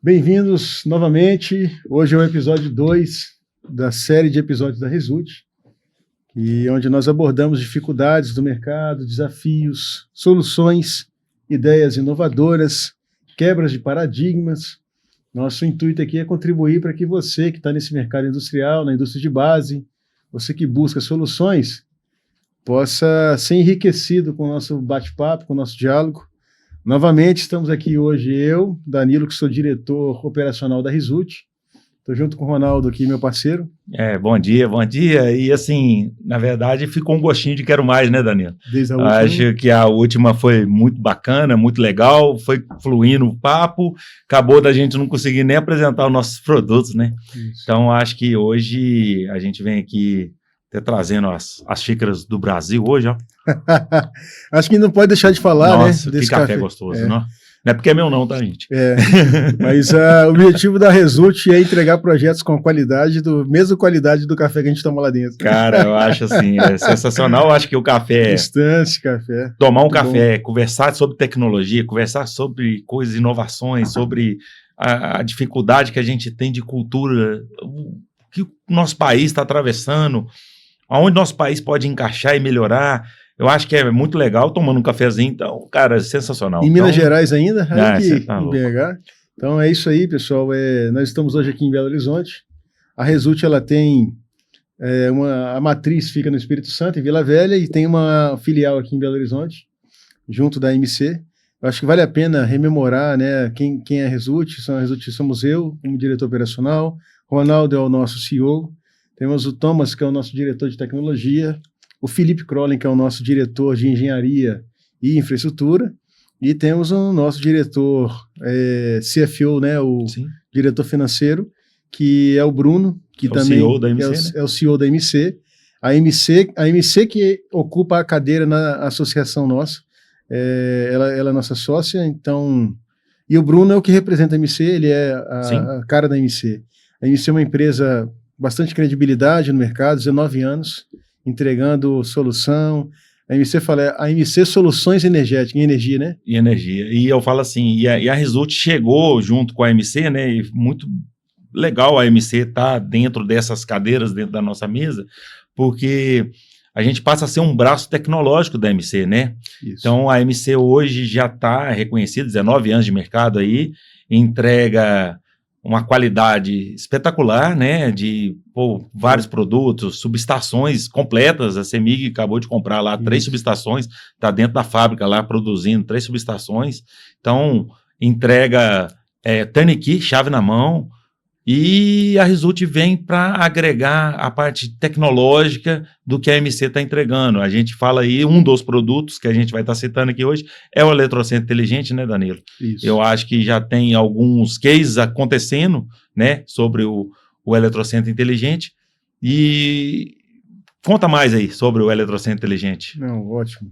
Bem-vindos novamente. Hoje é o episódio 2 da série de episódios da Result, onde nós abordamos dificuldades do mercado, desafios, soluções, ideias inovadoras, quebras de paradigmas. Nosso intuito aqui é contribuir para que você que está nesse mercado industrial, na indústria de base, você que busca soluções, possa ser enriquecido com o nosso bate-papo, com o nosso diálogo. Novamente, estamos aqui hoje, eu, Danilo, que sou diretor operacional da Result. Estou junto com o Ronaldo aqui, meu parceiro. Bom dia. E assim, na verdade, ficou um gostinho de quero mais, né, Danilo? Desde a última. Acho que a última foi muito bacana, muito legal, foi fluindo o papo, acabou da gente não conseguir nem apresentar os nossos produtos, né? Isso. Então, acho que hoje a gente vem aqui trazendo as xícaras do Brasil hoje, ó. Acho que não pode deixar de falar, Nossa, né? Que café gostoso, não? Não é porque é meu não, tá, gente? Mas o objetivo da Result é entregar projetos com a qualidade, mesma qualidade do café que a gente toma lá dentro. Cara, eu acho assim, é sensacional. Eu acho que o café... Instante, café. Tomar um café, conversar sobre tecnologia, conversar sobre coisas, inovações, sobre a dificuldade que a gente tem de cultura, o que o nosso país está atravessando, aonde nosso país pode encaixar e melhorar. Eu acho que é muito legal tomando um cafezinho, então, cara, é sensacional. Em Minas Gerais ainda? Aqui tá em BH. Então é isso aí, pessoal. Nós estamos hoje aqui em Belo Horizonte. A Result, ela tem a matriz fica no Espírito Santo, em Vila Velha, e tem uma filial aqui em Belo Horizonte, junto da MC. Eu acho que vale a pena rememorar, né, quem é a Result. A Result somos eu, como diretor operacional. Ronaldo é o nosso CEO. Temos o Thomas, que é o nosso diretor de tecnologia, o Felipe Crollen, que é o nosso diretor de engenharia e infraestrutura, e temos o nosso diretor CFO, né, Sim. diretor financeiro, que é o Bruno, que também CEO da MC, é o CEO da MC. A MC que ocupa a cadeira na associação nossa, ela é nossa sócia, então... E o Bruno é o que representa a MC, ele é a cara da MC. A MC é uma empresa bastante credibilidade no mercado, 19 anos, entregando solução. A MC fala, a MC Soluções Energéticas, em energia, né? Em energia. E eu falo assim, e a Result chegou junto com a MC, né? E muito legal a MC estar dentro dessas cadeiras, dentro da nossa mesa, porque a gente passa a ser um braço tecnológico da MC, né? Isso. Então a MC hoje já está reconhecida, 19 anos de mercado aí, entrega uma qualidade espetacular, né, de vários produtos, subestações completas. A CEMIG acabou de comprar lá 3 subestações, está dentro da fábrica lá produzindo 3 subestações, então entrega turnkey, chave na mão, e a Result vem para agregar a parte tecnológica do que a MC está entregando. A gente fala aí, um dos produtos que a gente vai estar citando aqui hoje é o eletrocentro inteligente, né, Danilo? Isso. Eu acho que já tem alguns cases acontecendo, né, sobre o eletrocentro inteligente. E conta mais aí sobre o eletrocentro inteligente. Não, ótimo.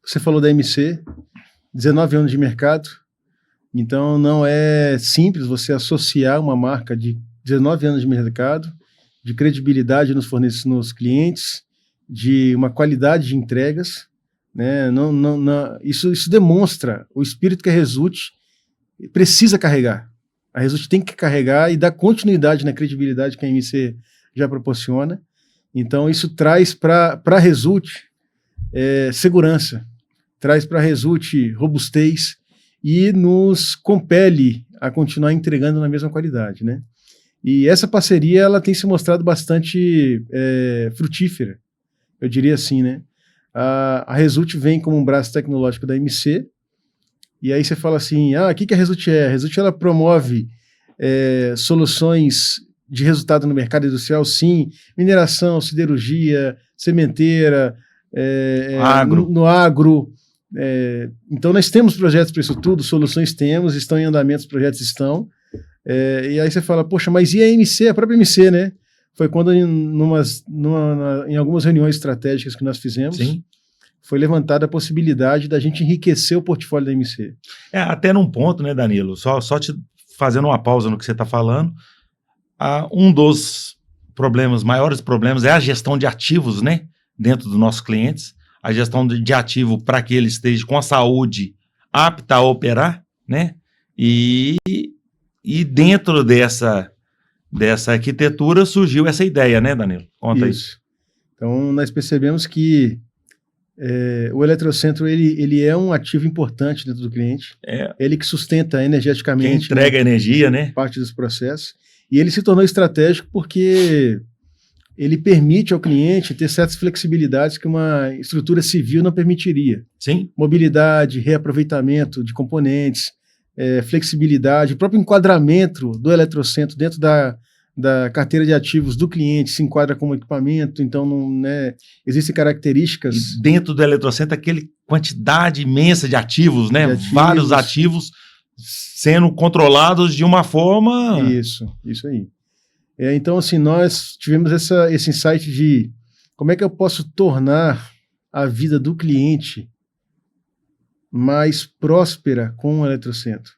Você falou da MC, 19 anos de mercado. Então, não é simples você associar uma marca de 19 anos de mercado, de credibilidade nos clientes, de uma qualidade de entregas, né? Isso demonstra o espírito que a Result precisa carregar. A Result tem que carregar e dar continuidade na credibilidade que a MC já proporciona. Então, isso traz para a Result segurança, traz para a Result robustez, e nos compele a continuar entregando na mesma qualidade, né? E essa parceria, ela tem se mostrado bastante frutífera, eu diria assim, né? A Result vem como um braço tecnológico da MC, e aí você fala assim, o que a Result é? A Result, ela promove soluções de resultado no mercado industrial, sim, mineração, siderurgia, sementeira, no agro. Então nós temos projetos para isso tudo, soluções temos, estão em andamento, os projetos estão, e aí você fala, poxa, mas e a MC, a própria MC, né? Foi quando em algumas reuniões estratégicas que nós fizemos, Sim. Foi levantada a possibilidade da gente enriquecer o portfólio da MC. Até num ponto, né, Danilo, só te fazendo uma pausa no que você está falando, um dos maiores problemas é a gestão de ativos, né, dentro dos nossos clientes, a gestão de ativo para que ele esteja com a saúde apta a operar, né? E dentro dessa arquitetura surgiu essa ideia, né, Danilo? Conta Isso. isso. Então, nós percebemos que o eletrocentro ele é um ativo importante dentro do cliente. Ele que sustenta energeticamente, quem entrega energia, né? parte dos processos. E ele se tornou estratégico porque ele permite ao cliente ter certas flexibilidades que uma estrutura civil não permitiria. Sim. Mobilidade, reaproveitamento de componentes, flexibilidade, o próprio enquadramento do eletrocentro dentro da carteira de ativos do cliente se enquadra como equipamento, então existem características. E dentro do eletrocentro, aquela quantidade imensa de ativos, né? Vários ativos sendo controlados de uma forma... Isso aí. Então, assim, nós tivemos esse insight de como é que eu posso tornar a vida do cliente mais próspera com o eletrocentro.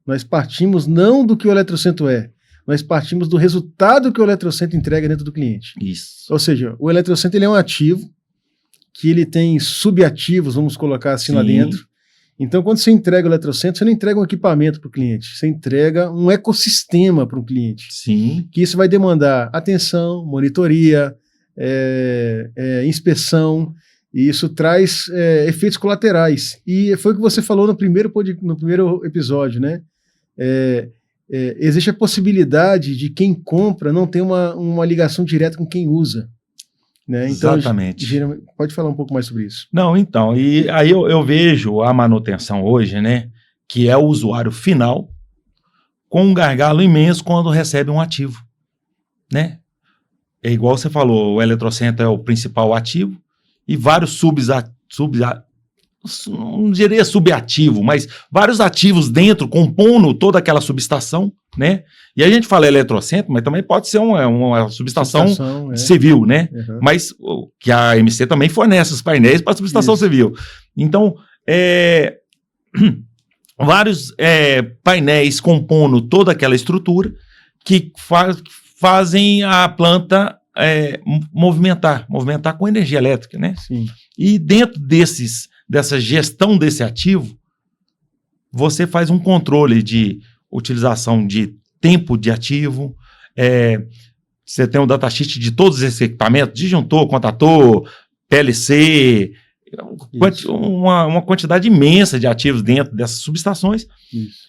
Nós partimos não do que o eletrocentro é, nós partimos do resultado que o eletrocentro entrega dentro do cliente. Isso. Ou seja, o eletrocentro ele é um ativo que ele tem subativos, vamos colocar assim, lá dentro. Então, quando você entrega o eletrocentro, você não entrega um equipamento para o cliente, você entrega um ecossistema para o cliente. Sim. Que isso vai demandar atenção, monitoria, inspeção, e isso traz efeitos colaterais. E foi o que você falou no primeiro episódio, né? Existe a possibilidade de quem compra não ter uma ligação direta com quem usa. Né? Então, exatamente. Pode falar um pouco mais sobre isso. Não, então, e aí eu vejo a manutenção hoje, né, que é o usuário final com um gargalo imenso quando recebe um ativo, né? É igual você falou, o eletrocentro é o principal ativo e vários não diria subativo, mas vários ativos dentro compondo toda aquela subestação, né? E a gente fala eletrocentro, mas também pode ser uma subestação civil, né? Uhum. Mas que a MC também fornece os painéis para a subestação civil. Então, vários painéis compondo toda aquela estrutura que fazem a planta movimentar com energia elétrica, né? Sim. E dentro dessa gestão desse ativo, você faz um controle de utilização de tempo de ativo, você tem um datasheet de todos esses equipamentos, disjuntor, contator, PLC, uma quantidade imensa de ativos dentro dessas subestações. Isso.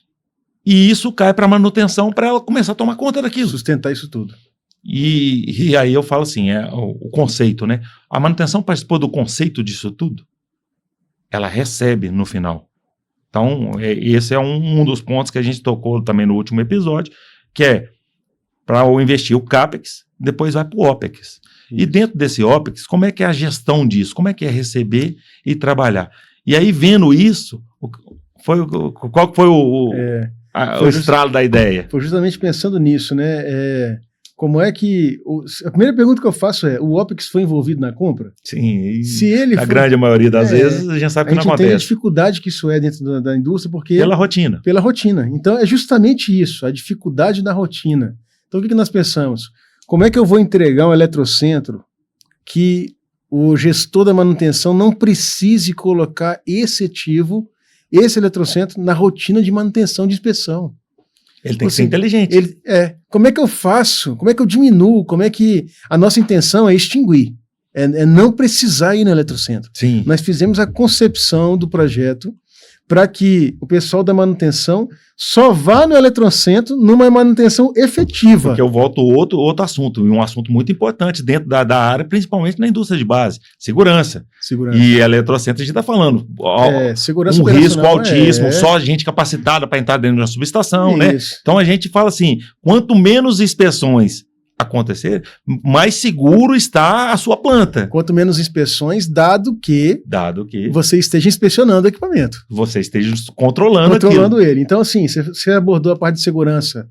E isso cai para a manutenção para ela começar a tomar conta daquilo. Sustentar isso tudo. E aí eu falo assim, o conceito, né? A manutenção participou do conceito disso tudo? Ela recebe no final. Então, esse é um dos pontos que a gente tocou também no último episódio, que é para investir o CAPEX, depois vai para o OPEX. Isso. E dentro desse OPEX, como é que é a gestão disso? Como é que é receber e trabalhar? E aí, vendo isso, qual foi o estralo da ideia? Foi justamente pensando nisso, né? Como é que... a primeira pergunta que eu faço é, o OPEX foi envolvido na compra? Sim, se ele grande maioria das vezes a gente sabe que não acontece. A gente tem a dificuldade que isso é dentro da indústria, porque... Pela rotina. Pela rotina. Então, é justamente isso, a dificuldade da rotina. Então, o que nós pensamos? Como é que eu vou entregar um eletrocentro que o gestor da manutenção não precise colocar esse ativo, esse eletrocentro, na rotina de manutenção de inspeção? Ele tem que ser inteligente. Como é que eu faço? Como é que eu diminuo? Como é que... A nossa intenção é extinguir. É não precisar ir no eletrocentro. Sim. Nós fizemos a concepção do projeto para que o pessoal da manutenção só vá no eletrocentro numa manutenção efetiva. Porque eu volto outro assunto, e um assunto muito importante dentro da área, principalmente na indústria de base, segurança. E eletrocentro a gente está falando, segurança, um risco altíssimo, só gente capacitada para entrar dentro de uma subestação, né? Então a gente fala assim, quanto menos inspeções acontecer, mais seguro está a sua planta. Quanto menos inspeções, dado que você esteja inspecionando o equipamento. Você esteja controlando ele. Então, assim, você abordou a parte de segurança,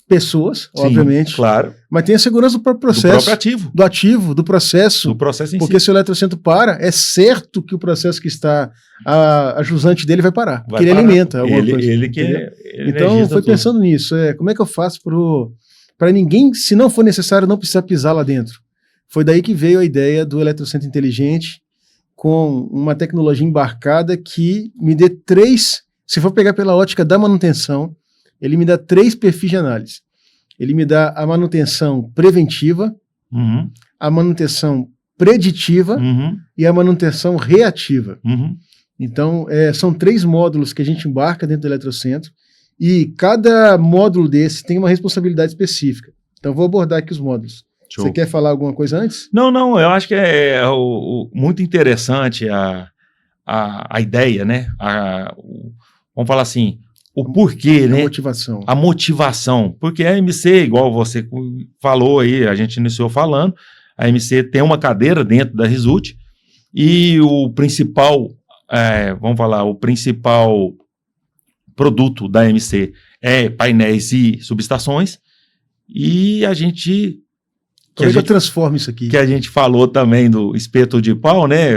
pessoas, sim, obviamente. Claro. Mas tem a segurança do próprio processo. Do próprio ativo. Do ativo, do processo. Do processo em porque si. se o eletrocentro para, é certo que o processo que está, a jusante dele vai parar. Porque ele alimenta alguma coisa. Então, foi pensando nisso. Como é que eu faço para ninguém, se não for necessário, não precisar pisar lá dentro? Foi daí que veio a ideia do eletrocentro inteligente, com uma tecnologia embarcada que me dê 3, se for pegar pela ótica da manutenção, ele me dá 3 perfis de análise. Ele me dá a manutenção preventiva, a manutenção preditiva e a manutenção reativa. Então, são 3 módulos que a gente embarca dentro do Eletrocentro e cada módulo desse tem uma responsabilidade específica. Então, vou abordar aqui os módulos. Show. Você quer falar alguma coisa antes? Não, eu acho que é muito interessante a ideia, né? Vamos falar assim, o porquê, né? A motivação. Porque a MC, igual você falou aí, a gente iniciou falando, a MC tem uma cadeira dentro da Result e o principal, o principal produto da MC é painéis e subestações e a gente... transforma isso aqui. Que a gente falou também do espeto de pau, né?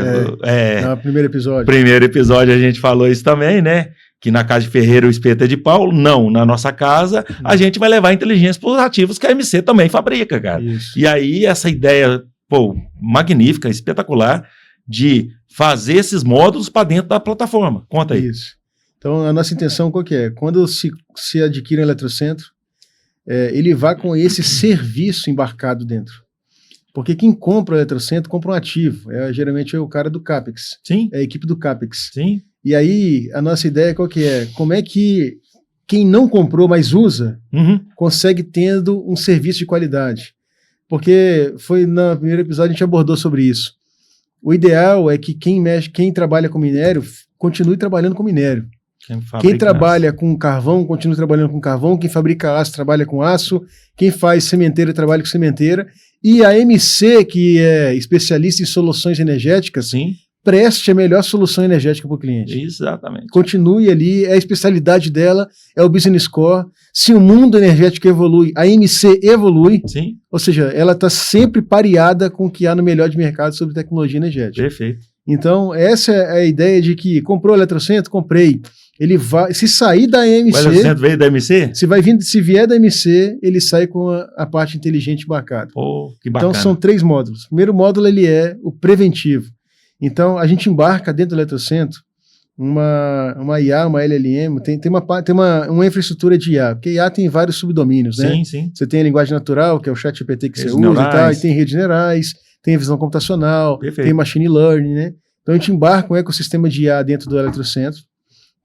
No primeiro episódio. Primeiro episódio a gente falou isso também, né? Que na casa de ferreiro o espeto é de pau. Não, na nossa casa a gente vai levar inteligências para os ativos que a MC também fabrica, cara. Isso. E aí essa ideia, magnífica, espetacular, de fazer esses módulos para dentro da plataforma. Conta aí. Isso. Então a nossa intenção qual que é? Quando se adquire um Eletrocentro, ele vai com esse serviço embarcado dentro. Porque quem compra o Eletrocentro compra um ativo. Geralmente é o cara do CAPEX. Sim. É a equipe do CAPEX. Sim. E aí, a nossa ideia qual que é? Como é que quem não comprou, mas usa, consegue tendo um serviço de qualidade? Porque foi no primeiro episódio a gente abordou sobre isso. O ideal é que quem trabalha com minério continue trabalhando com minério. Quem trabalha com carvão, continua trabalhando com carvão. Quem fabrica aço, trabalha com aço. Quem faz sementeira, trabalha com sementeira. E a MC, que é especialista em soluções energéticas, preste a melhor solução energética para o cliente. Exatamente. Continue ali, é a especialidade dela, é o business core. Se o mundo energético evolui, a MC evolui. Sim. Ou seja, ela está sempre pareada com o que há no melhor de mercado sobre tecnologia energética. Perfeito. Então, essa é a ideia de que comprou o Eletrocentro, comprei. Ele vai, se sair da MC... O Eletrocentro veio da MC? Se vier da MC, ele sai com a parte inteligente embarcada. Que bacana. Então, são 3 módulos. O primeiro módulo, ele é o preventivo. Então, a gente embarca dentro do Eletrocentro uma IA, uma LLM, tem uma infraestrutura de IA, porque IA tem vários subdomínios, né? Sim, sim. Você tem a linguagem natural, que é o ChatGPT que redes você usa e tal, e tem redes neurais, tem visão computacional, perfeito, tem machine learning, né? Então, a gente embarca um ecossistema de IA dentro do Eletrocentro,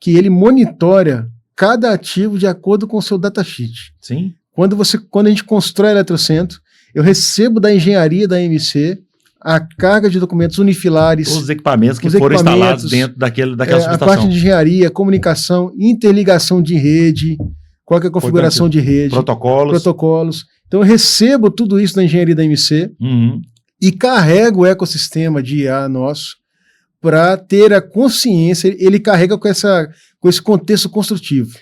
que ele monitora cada ativo de acordo com o seu datasheet. Sim. Quando a gente constrói o Eletrocentro, eu recebo da engenharia da MC a carga de documentos unifilares. Os equipamentos que foram instalados dentro daquela subestação. A parte de engenharia, comunicação, interligação de rede, qual que é a configuração de rede. Protocolos. Então eu recebo tudo isso da engenharia da MC e carrego o ecossistema de IA nosso para ter a consciência, ele carrega com esse contexto construtivo.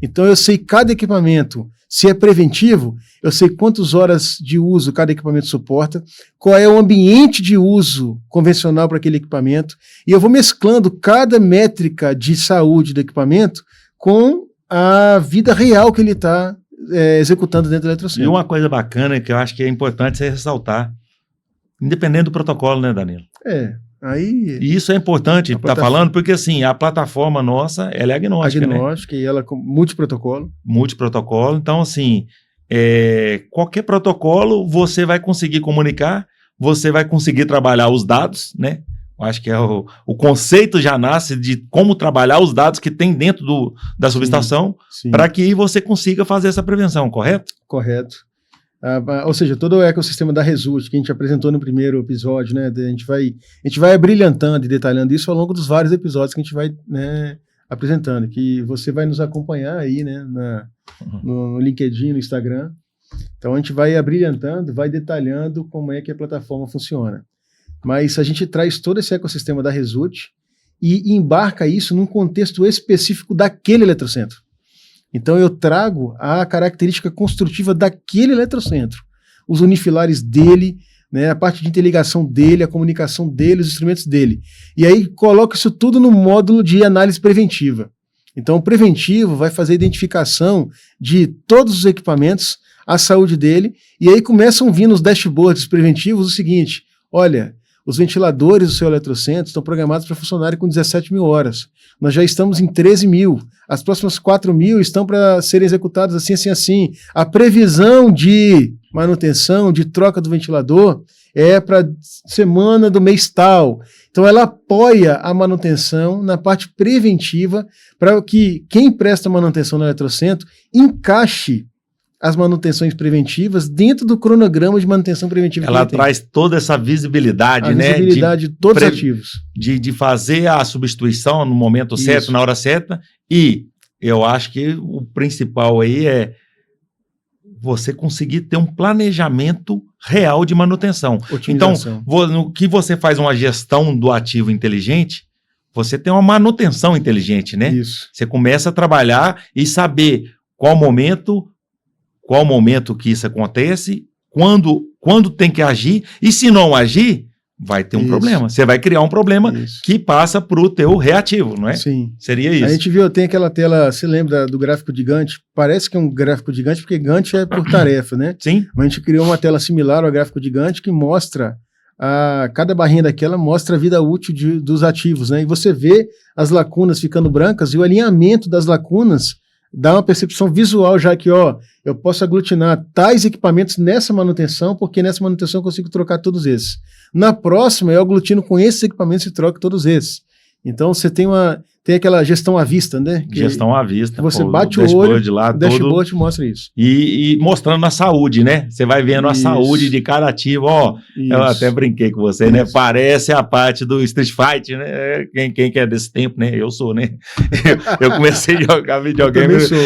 Então eu sei cada equipamento, se é preventivo, eu sei quantas horas de uso cada equipamento suporta, qual é o ambiente de uso convencional para aquele equipamento, e eu vou mesclando cada métrica de saúde do equipamento com a vida real que ele está executando dentro do Eletrocentro. E uma coisa bacana que eu acho que é importante você ressaltar, independente do protocolo, né, Danilo? E isso é importante estar falando, porque assim, a plataforma nossa, ela é agnóstica, e ela com multiprotocolo. Então assim, qualquer protocolo você vai conseguir comunicar, você vai conseguir trabalhar os dados, né? Eu acho que o conceito já nasce de como trabalhar os dados que tem dentro da subestação para que você consiga fazer essa prevenção, correto? Correto. Ou seja, todo o ecossistema da Result que a gente apresentou no primeiro episódio, né? A gente vai brilhantando e detalhando isso ao longo dos vários episódios que a gente vai, né, apresentando, que você vai nos acompanhar aí, né, no LinkedIn, no Instagram. Então a gente vai abrilhantando, vai detalhando como é que a plataforma funciona. Mas a gente traz todo esse ecossistema da Result e embarca isso num contexto específico daquele Eletrocentro. Então eu trago a característica construtiva daquele Eletrocentro, os unifilares dele, né, a parte de interligação dele, a comunicação dele, os instrumentos dele. E aí coloco isso tudo no módulo de análise preventiva. Então o preventivo vai fazer a identificação de todos os equipamentos, a saúde dele, e aí começam vindo os dashboards preventivos o seguinte: olha, Os ventiladores do seu eletrocentro estão programados para funcionarem com 17 mil horas. Nós já estamos em 13 mil. As próximas 4 mil estão para serem executadas assim, assim, assim. A previsão de manutenção, de troca do ventilador, é para semana do mês tal. Então, ela apoia a manutenção na parte preventiva para que quem presta manutenção no eletrocentro encaixe as manutenções preventivas dentro do cronograma de manutenção preventiva. Ela traz toda essa visibilidade, né? Visibilidade de todos os ativos. De fazer a substituição no momento certo, na hora certa. E eu acho que o principal aí é você conseguir ter um planejamento real de manutenção. Então, no que você faz uma gestão do ativo inteligente, você tem uma manutenção inteligente, né? Isso. Você começa a trabalhar e saber qual momento que isso acontece, quando tem que agir, e se não agir, vai ter um problema. Você vai criar um problema que passa para o teu reativo, não é? Sim. Seria isso. A gente viu, tem aquela tela, você lembra do gráfico de Gantt? Parece que é um gráfico de Gantt, porque Gantt é por tarefa, né? Sim. Mas a gente criou uma tela similar ao gráfico de Gantt que mostra, cada barrinha daquela mostra a vida útil dos ativos, né? E você vê as lacunas ficando brancas e o alinhamento das lacunas dá uma percepção visual já que, eu posso aglutinar tais equipamentos nessa manutenção, porque nessa manutenção eu consigo trocar todos esses. Na próxima, eu aglutino com esses equipamentos e troco todos esses. Então, você tem aquela gestão à vista, né? Gestão à vista. Você bate o olho, lá, o dashboard mostra isso. E mostrando a saúde, né? Você vai vendo a saúde de cada ativo. Eu até brinquei com você, né? Parece a parte do Street Fight, né? Quem que é desse tempo, né? Eu sou, né? Eu comecei a jogar videogame. Eu também sou.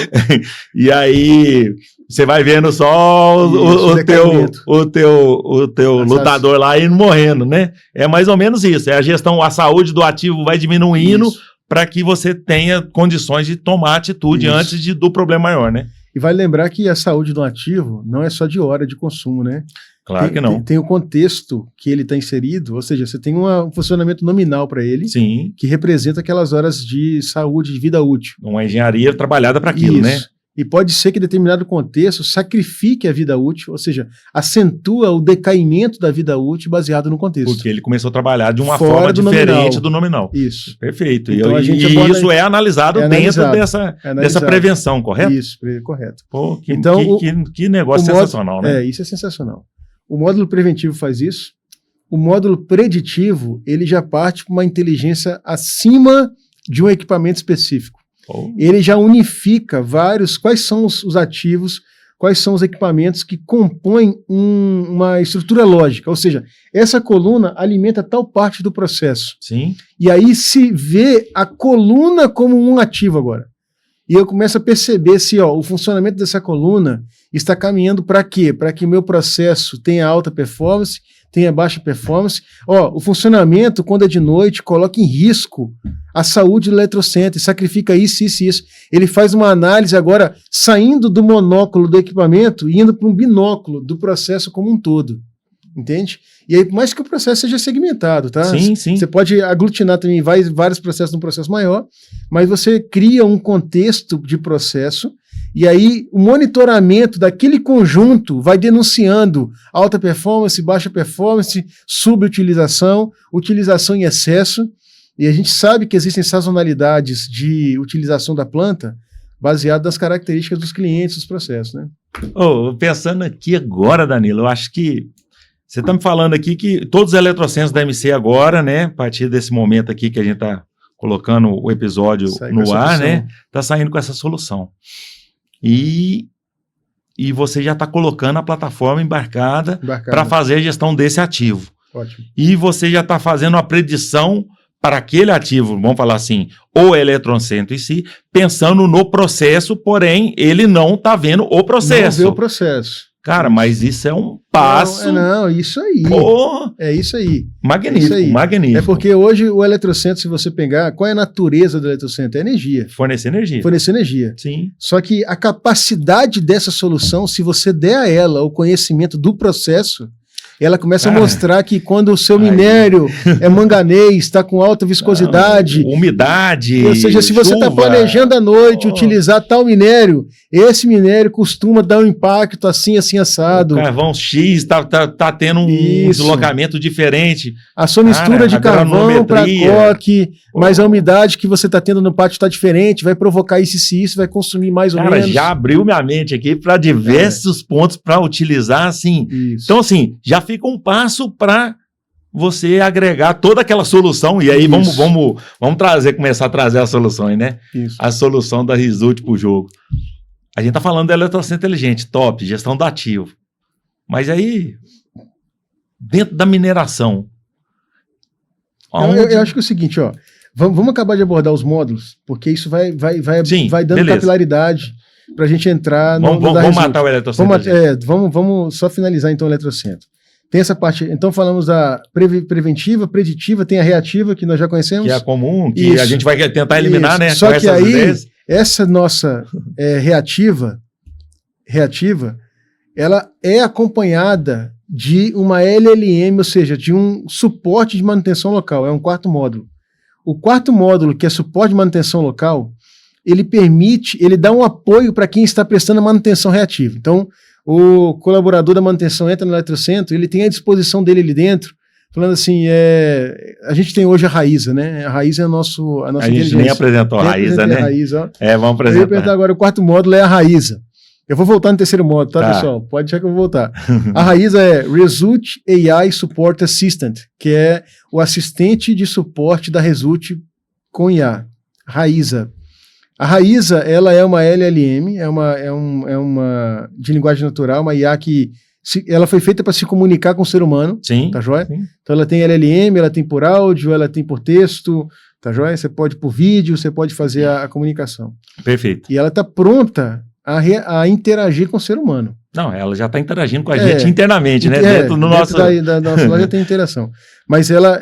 E aí, você vai vendo só o teu lutador lá indo morrendo, né? É mais ou menos isso. É a gestão, a saúde do ativo vai diminuindo para que você tenha condições de tomar atitude antes do problema maior, né? E vale lembrar que a saúde do ativo não é só de hora de consumo, né? Claro que não. Tem o contexto que ele está inserido, ou seja, você tem um funcionamento nominal para ele, que representa aquelas horas de saúde, de vida útil. Uma engenharia trabalhada para aquilo, né? E pode ser que determinado contexto sacrifique a vida útil, ou seja, acentua o decaimento da vida útil baseado no contexto. Porque ele começou a trabalhar de uma forma diferente do nominal. Isso. Perfeito. Então, e isso é analisado dentro dessa prevenção, correto? Isso, correto. Pô, que negócio sensacional, né? Isso é sensacional. O módulo preventivo faz isso. O módulo preditivo, ele já parte para uma inteligência acima de um equipamento específico. Ele já unifica quais são os ativos, quais são os equipamentos que compõem uma estrutura lógica, ou seja, essa coluna alimenta tal parte do processo. Sim. E aí se vê a coluna como um ativo agora. E eu começo a perceber se o funcionamento dessa coluna está caminhando para quê? Para que o meu processo tenha alta performance, tenha baixa performance. O funcionamento, quando é de noite, coloca em risco a saúde do eletrocentro, sacrifica isso, isso e isso. Ele faz uma análise agora, saindo do monóculo do equipamento e indo para um binóculo do processo como um todo. Entende? E aí, por mais que o processo seja segmentado, tá? Sim, sim. Você pode aglutinar também vários processos num processo maior, mas você cria um contexto de processo e aí o monitoramento daquele conjunto vai denunciando alta performance, baixa performance, subutilização, utilização em excesso. E a gente sabe que existem sazonalidades de utilização da planta baseado nas características dos clientes, dos processos, né? Pensando aqui agora, Danilo, eu acho que você está me falando aqui que todos os eletrocentros da MC agora, né, a partir desse momento aqui que a gente está colocando o episódio no ar, né, está saindo com essa solução. E você já está colocando a plataforma embarcada para fazer a gestão desse ativo. Ótimo. E você já está fazendo a predição para aquele ativo, vamos falar assim, o eletrocentro em si, pensando no processo, porém, ele não está vendo o processo. Não vê o processo. Cara, mas isso é um passo... Não, isso aí. É isso aí. Magnífico, magnífico. É porque hoje o eletrocentro, se você pegar, qual é a natureza do eletrocentro? É energia. Fornecer energia. Fornecer energia. Sim. Só que a capacidade dessa solução, se você der a ela o conhecimento do processo, ela começa a mostrar que quando o seu minério é manganês, está com alta viscosidade, umidade, ou seja, se você está planejando à noite utilizar tal minério, esse minério costuma dar um impacto assim, assim, assado. O carvão X tá tendo um deslocamento diferente. A sua mistura de carvão para coque, mas a umidade que você está tendo no pátio está diferente, vai provocar isso, vai consumir mais ou menos. Já abriu minha mente aqui para diversos pontos para utilizar, assim. Isso. Então, assim, já fica um passo para você agregar toda aquela solução, e aí vamos começar a trazer as soluções, né? Isso. A solução da Result para o jogo. A gente tá falando da eletrocentro inteligente, top, gestão do ativo. Mas aí, dentro da mineração... Eu acho que é o seguinte, ó, vamos acabar de abordar os módulos, porque isso vai dando beleza. Capilaridade para a gente entrar no Vamos matar o eletrocentro. Vamos só finalizar então o eletrocentro. Tem essa parte, então falamos da preventiva, preditiva, tem a reativa, que nós já conhecemos. Que é comum, que a gente vai tentar eliminar, né? Só que aí, essa nossa reativa, ela é acompanhada de uma LLM, ou seja, de um suporte de manutenção local, é um quarto módulo. O quarto módulo, que é suporte de manutenção local, ele dá um apoio para quem está prestando manutenção reativa. Então, o colaborador da manutenção entra no eletrocentro, ele tem à disposição dele ali dentro, falando assim, a gente tem hoje a Raíza, né? A Raíza é a nossa A gente nem apresentou a Raíza, né? Vamos apresentar. Eu ia perguntar agora, o quarto módulo é a Raíza. Eu vou voltar no terceiro módulo, tá, pessoal? Pode deixar que eu vou voltar. A Raíza é Result AI Support Assistant, que é o assistente de suporte da Result com IA. Raíza. A Raíza, ela é uma LLM, é uma de linguagem natural, uma IA que ela foi feita para se comunicar com o ser humano, tá joia? Sim. Então ela tem LLM, ela tem por áudio, ela tem por texto, tá joia? Você pode por vídeo, você pode fazer a comunicação. Perfeito. E ela está pronta a interagir com o ser humano. Não, ela já está interagindo com a gente internamente, né? Dentro do nosso... da nossa loja tem interação. Mas ela,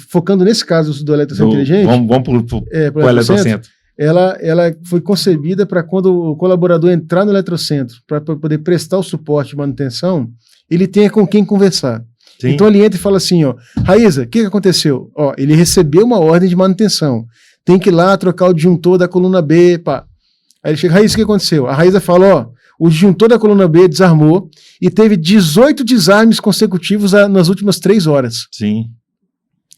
focando nesse caso do eletrocentro inteligente... Vamos para o eletrocentro. Ela foi concebida para quando o colaborador entrar no eletrocentro, para poder prestar o suporte de manutenção, ele tenha com quem conversar. Sim. Então ele entra e fala assim, ó, Raíza, o que aconteceu? Ó, ele recebeu uma ordem de manutenção, tem que ir lá trocar o disjuntor da coluna B, pá. Aí ele chega, Raíza, o que aconteceu? A Raíza fala, ó, o disjuntor da coluna B desarmou e teve 18 desarmes consecutivos nas últimas 3 horas. Sim.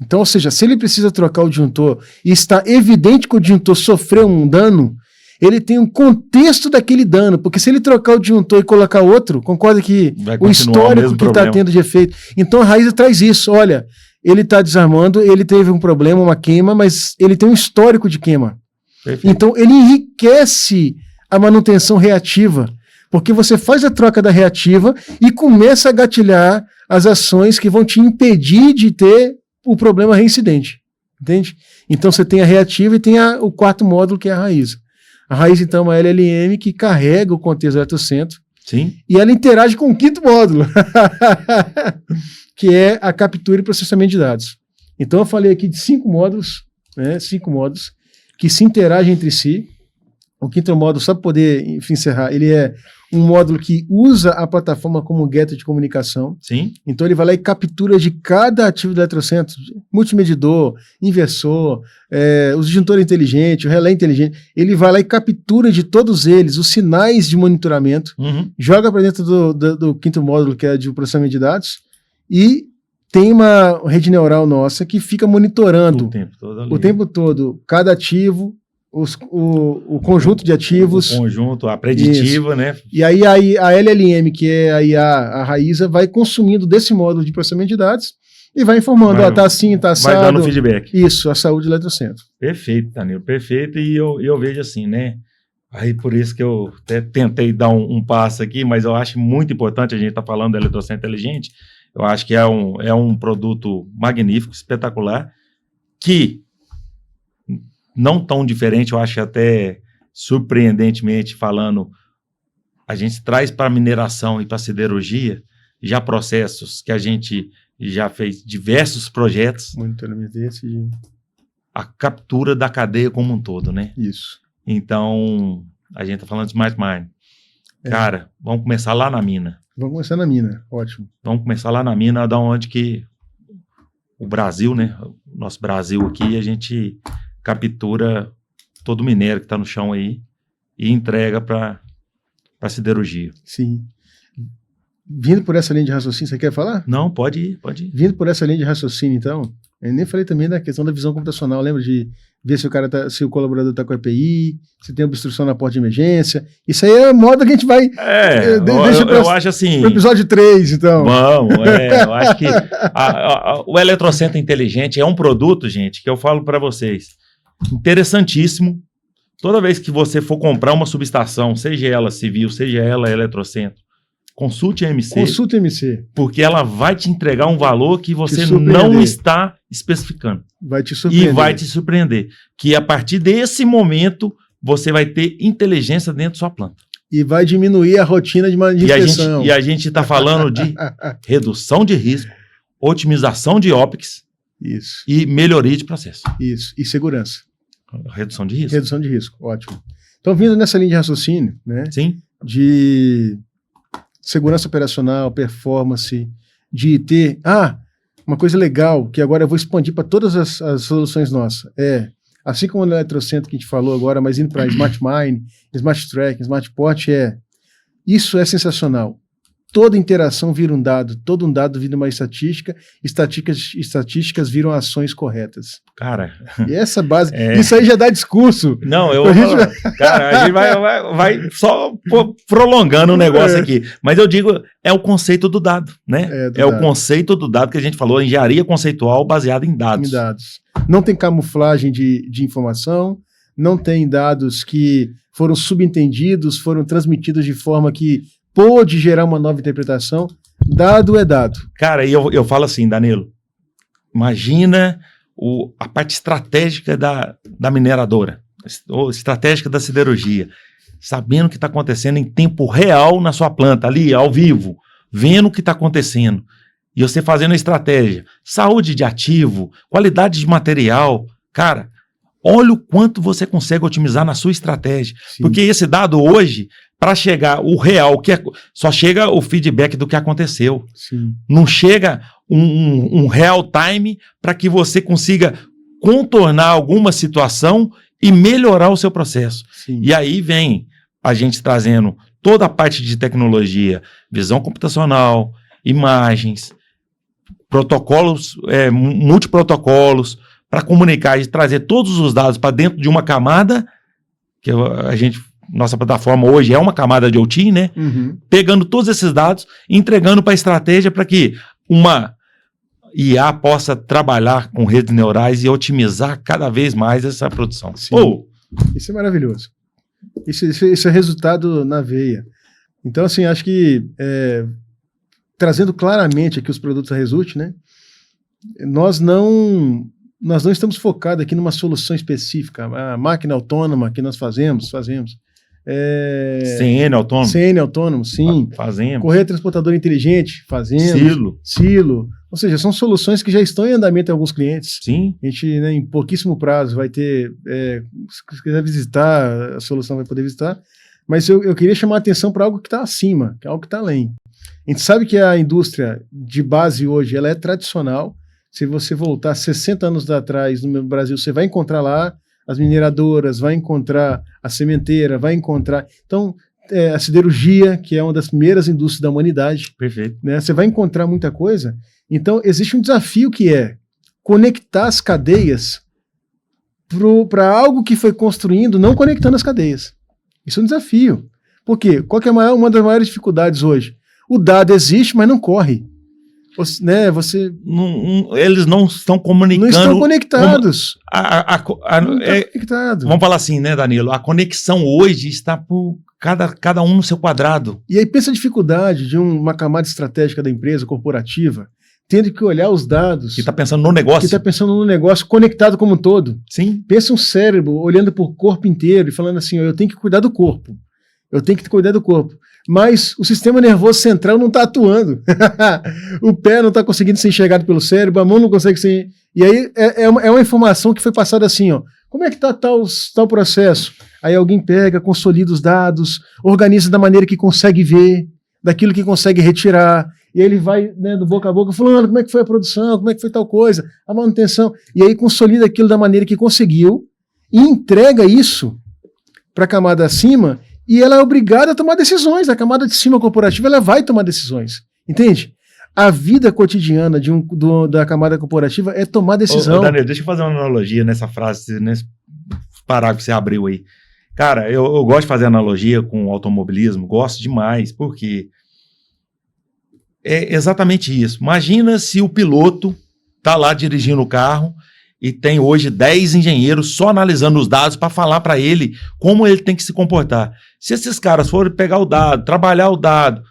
Então, ou seja, se ele precisa trocar o disjuntor e está evidente que o disjuntor sofreu um dano, ele tem um contexto daquele dano, porque se ele trocar o disjuntor e colocar outro, concorda que o histórico que está tendo de efeito. Então a Raíza traz isso, olha, ele está desarmando, ele teve um problema, uma queima, mas ele tem um histórico de queima. Perfeito. Então ele enriquece a manutenção reativa, porque você faz a troca da reativa e começa a gatilhar as ações que vão te impedir de ter o problema reincidente, entende? Então você tem a reativa e tem o quarto módulo, que é a Raíza. A Raíza, então, é uma LLM que carrega o contexto do eletrocentro. Sim. E ela interage com o quinto módulo, que é a captura e processamento de dados. Então eu falei aqui de 5 módulos, né, 5 módulos que se interagem entre si. O quinto módulo, só para poder encerrar, ele é um módulo que usa a plataforma como gateway de comunicação. Sim. Então ele vai lá e captura de cada ativo do eletrocentro, multimedidor, inversor, o disjuntor inteligente, o relé inteligente. Ele vai lá e captura de todos eles os sinais de monitoramento, joga para dentro do quinto módulo, que é de processamento de dados, e tem uma rede neural nossa que fica monitorando o tempo todo cada ativo, o conjunto de ativos. O conjunto, a preditiva, isso, né? E aí a LLM, que é a Raíza, vai consumindo desse módulo de processamento de dados e vai informando, tá assim, tá assado. Vai dando feedback. Isso, a saúde do eletrocentro. Perfeito, Danilo, perfeito. E eu vejo assim, né? Aí por isso que eu até tentei dar um passo aqui, mas eu acho muito importante a gente estar falando do eletrocentro inteligente. Eu acho que é um produto magnífico, espetacular, que não tão diferente, eu acho até surpreendentemente falando, a gente traz para a mineração e para a siderurgia já processos que a gente já fez diversos projetos. Monitoramento desse. A captura da cadeia como um todo, né? Isso. Então, a gente está falando de Smart Mine. Cara, vamos começar lá na mina. Vamos começar na mina, ótimo. Vamos começar lá na mina, da onde que o Brasil, né? O nosso Brasil aqui, a gente captura todo o minério que está no chão aí e entrega para a siderurgia. Sim. Vindo por essa linha de raciocínio, você quer falar? Não, pode ir, pode ir. Vindo por essa linha de raciocínio, então, eu nem falei também da questão da visão computacional. Lembra de ver se se o colaborador está com a EPI, se tem obstrução na porta de emergência. Isso aí é moda que a gente vai... Eu acho assim... Pro episódio 3, então. Vamos, eu acho que o Eletrocentro Inteligente é um produto, gente, que eu falo para vocês, interessantíssimo. Toda vez que você for comprar uma subestação, seja ela civil, seja ela eletrocentro, consulte a MC. Consulte a MC. Porque ela vai te entregar um valor que você não está especificando. Vai te surpreender. E vai te surpreender. Que a partir desse momento, você vai ter inteligência dentro da sua planta. E vai diminuir a rotina de manutenção. E a gente está falando de redução de risco, otimização de OPEX. Isso. E melhoria de processo. Isso. E segurança. Redução de risco. Redução de risco, ótimo. Então, vindo nessa linha de raciocínio, né? Sim. De segurança operacional, performance, de ter... uma coisa legal, que agora eu vou expandir para todas as soluções nossas. Assim como no Eletrocentro que a gente falou agora, mas indo para Smart Mine, Smart Track, Smart Port, isso é sensacional. Toda interação vira um dado, todo um dado vira uma estatística, estatísticas viram ações corretas. Cara... E essa base... Isso aí já dá discurso. Não, cara, a gente vai só prolongando o negócio aqui. Mas eu digo, é o conceito do dado, né? O conceito do dado que a gente falou, engenharia conceitual baseada em dados. Em dados. Não tem camuflagem de informação, não tem dados que foram subentendidos, foram transmitidos de forma que pôde gerar uma nova interpretação. Dado é dado. Cara, e eu falo assim, Danilo, imagina a parte estratégica da mineradora, ou estratégica da siderurgia, sabendo o que está acontecendo em tempo real na sua planta, ali, ao vivo, vendo o que está acontecendo, e você fazendo a estratégia, saúde de ativo, qualidade de material, cara, olha o quanto você consegue otimizar na sua estratégia. Sim. Porque esse dado hoje, para chegar o real, só chega o feedback do que aconteceu. Sim. Não chega um real time para que você consiga contornar alguma situação e melhorar o seu processo. Sim. E aí vem a gente trazendo toda a parte de tecnologia, visão computacional, imagens, protocolos, multiprotocolos, para comunicar e trazer todos os dados para dentro de uma camada, que nossa plataforma hoje é uma camada de OT, né? Uhum. Pegando todos esses dados, entregando para a estratégia para que uma IA possa trabalhar com redes neurais e otimizar cada vez mais essa produção. Isso é maravilhoso. Isso é resultado na veia. Então, assim, acho que trazendo claramente aqui os produtos da Result, né? Nós não estamos focados aqui numa solução específica. A máquina autônoma que nós fazemos. CN autônomo? CN autônomo, sim. Fazemos. Correia transportadora inteligente, fazemos. Silo. Ou seja, são soluções que já estão em andamento em alguns clientes. Sim. A gente, né, em pouquíssimo prazo, vai ter... se quiser visitar, a solução vai poder visitar. Mas eu queria chamar a atenção para algo que está acima, que é algo que está além. A gente sabe que a indústria de base hoje ela é tradicional. Se você voltar 60 anos atrás no Brasil, você vai encontrar lá as mineradoras, vai encontrar a sementeira, vai encontrar... Então, a siderurgia, que é uma das primeiras indústrias da humanidade. Perfeito. Né? Você vai encontrar muita coisa. Então, existe um desafio que é conectar as cadeias para algo que foi construindo, não conectando as cadeias. Isso é um desafio. Por quê? Qual que é uma das maiores dificuldades hoje? O dado existe, mas não corre. Eles não estão comunicando. Não estão conectados. Vamos falar assim, né, Danilo? A conexão hoje está por cada um no seu quadrado. E aí pensa a dificuldade de uma camada estratégica da empresa corporativa tendo que olhar os dados. Que está pensando no negócio. Que está pensando no negócio conectado como um todo. Sim. Pensa um cérebro olhando para o corpo inteiro e falando assim, eu tenho que cuidar do corpo. Mas o sistema nervoso central não está atuando. O pé não está conseguindo ser enxergado pelo cérebro, a mão não consegue ser E aí é uma informação que foi passada assim, ó. Como é que está tal processo? Aí alguém pega, consolida os dados, organiza da maneira que consegue ver, daquilo que consegue retirar, e aí ele vai, né, do boca a boca, falando como é que foi a produção, como é que foi tal coisa, a manutenção, e aí consolida aquilo da maneira que conseguiu e entrega isso para a camada acima, e ela é obrigada a tomar decisões. A camada de cima corporativa, ela vai tomar decisões, entende? A vida cotidiana da camada corporativa é tomar decisão. Ô, Daniel, deixa eu fazer uma analogia nessa frase, nesse parágrafo que você abriu aí. Cara, eu gosto de fazer analogia com o automobilismo, gosto demais, porque é exatamente isso. Imagina se o piloto está lá dirigindo o carro e tem hoje 10 engenheiros só analisando os dados para falar para ele como ele tem que se comportar. Se esses caras forem pegar o dado, trabalhar o dado,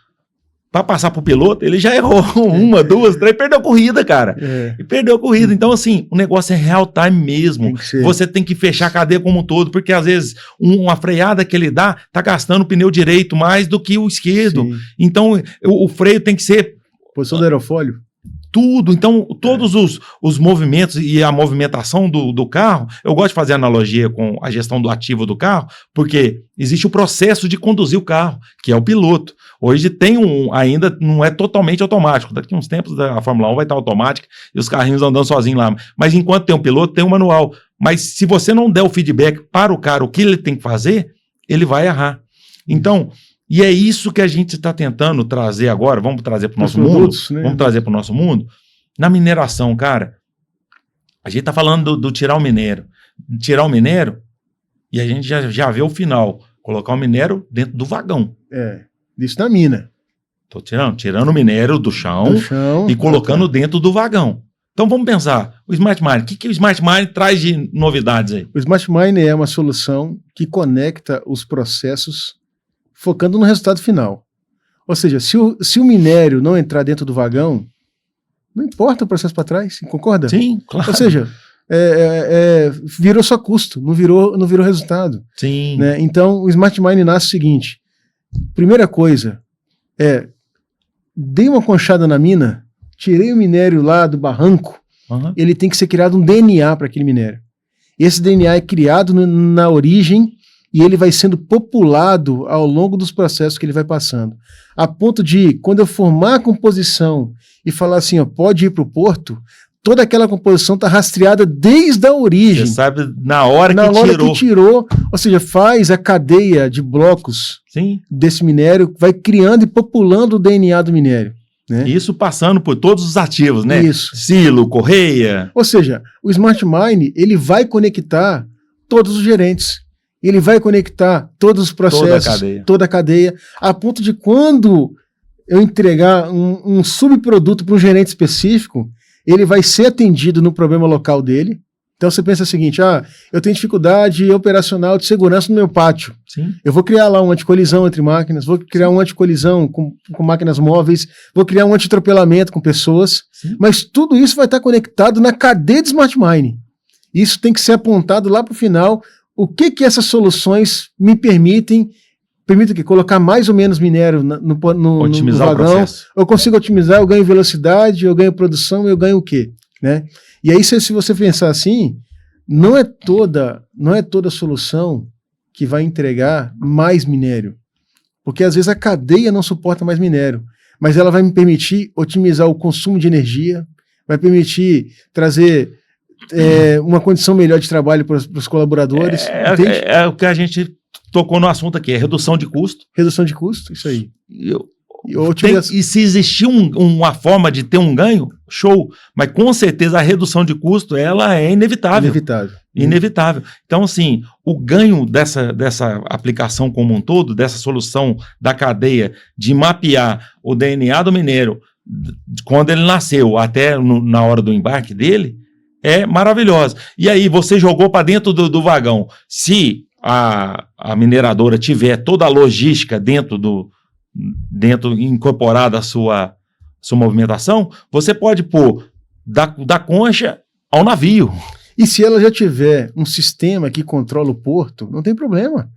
para passar pro piloto, ele já errou 1, 2, 3, perdeu a corrida, cara. E perdeu a corrida. Então, assim, o negócio é real time mesmo. Você tem que fechar a cadeia como um todo, porque às vezes uma freada que ele dá tá gastando o pneu direito mais do que o esquerdo. Sim. Então, o freio tem que ser... Posição do aerofólio. Tudo. Então, todos os movimentos e a movimentação do carro, eu gosto de fazer analogia com a gestão do ativo do carro, porque existe o processo de conduzir o carro, que é o piloto. Hoje tem ainda não é totalmente automático. Daqui a uns tempos a Fórmula 1 vai estar automática e os carrinhos andando sozinhos lá. Mas enquanto tem um piloto, tem um manual. Mas se você não der o feedback para o cara o que ele tem que fazer, ele vai errar. Então, e é isso que a gente está tentando trazer agora. Vamos trazer para o nosso mundo? Né? Vamos trazer para o nosso mundo? Na mineração, cara, a gente está falando do tirar o minério. Tirar o minério e a gente já vê o final. Colocar o minério dentro do vagão. Isso na mina. Tô tirando o minério do chão e colocando dentro do vagão. Então vamos pensar, o Smart Mine, o que o Smart Mine traz de novidades aí? O Smart Mine é uma solução que conecta os processos focando no resultado final. Ou seja, se o minério não entrar dentro do vagão, não importa o processo para trás, concorda? Sim, claro. Ou seja, virou só custo, não virou resultado. Sim. Né? Então o Smart Mine nasce o seguinte: primeira coisa dei uma conchada na mina, tirei o minério lá do barranco, ele tem que ser criado um DNA para aquele minério. Esse DNA é criado na origem e ele vai sendo populado ao longo dos processos que ele vai passando. A ponto de, quando eu formar a composição e falar assim, ó, pode ir para o porto, toda aquela composição está rastreada desde a origem. Você sabe na hora que tirou. Ou seja, faz a cadeia de blocos desse minério, vai criando e populando o DNA do minério. Né? Isso passando por todos os ativos, né? Isso. Silo, correia. Ou seja, o Smart Mine, ele vai conectar todos os gerentes. Ele vai conectar todos os processos, toda a cadeia, a ponto de quando eu entregar um subproduto para um gerente específico, ele vai ser atendido no problema local dele. Então você pensa o seguinte, eu tenho dificuldade operacional de segurança no meu pátio. Sim. Eu vou criar lá um anticolisão entre máquinas, vou criar um anticolisão com máquinas móveis, vou criar um anti-atropelamento com pessoas, mas tudo isso vai estar conectado na cadeia de Smart Mine. Isso tem que ser apontado lá para o final. O que essas soluções me permitem que colocar mais ou menos minério no vagão, o processo. Eu consigo otimizar, eu ganho velocidade, eu ganho produção, eu ganho o quê? Né? E aí, se você pensar assim, não é toda solução que vai entregar mais minério, porque às vezes a cadeia não suporta mais minério, mas ela vai me permitir otimizar o consumo de energia, vai permitir trazer uma condição melhor de trabalho para os colaboradores. É o que a gente tocou no assunto aqui, é redução de custo. Redução de custo, isso aí. E se existir uma forma de ter um ganho, show. Mas com certeza a redução de custo, ela é inevitável. Inevitável. Então, assim, o ganho dessa aplicação como um todo, dessa solução da cadeia de mapear o DNA do minério, quando ele nasceu até na hora do embarque dele, é maravilhosa. E aí você jogou para dentro do vagão. Se a mineradora tiver toda a logística dentro incorporada a sua movimentação, você pode pôr da concha ao navio. E se ela já tiver um sistema que controla o porto, não tem problema.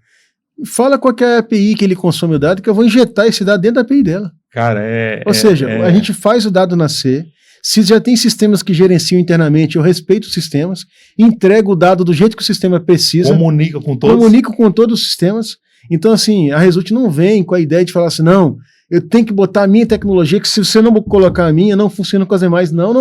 Fala qual que é a API que ele consome o dado, que eu vou injetar esse dado dentro da API dela. Cara, Ou seja, a gente faz o dado nascer. Se já tem sistemas que gerenciam internamente, eu respeito os sistemas, entrego o dado do jeito que o sistema precisa. Comunica com todos. Comunico com todos os sistemas. Então, assim, a Result não vem com a ideia de falar assim, não, eu tenho que botar a minha tecnologia, que se você não colocar a minha, não funciona com as demais. Não.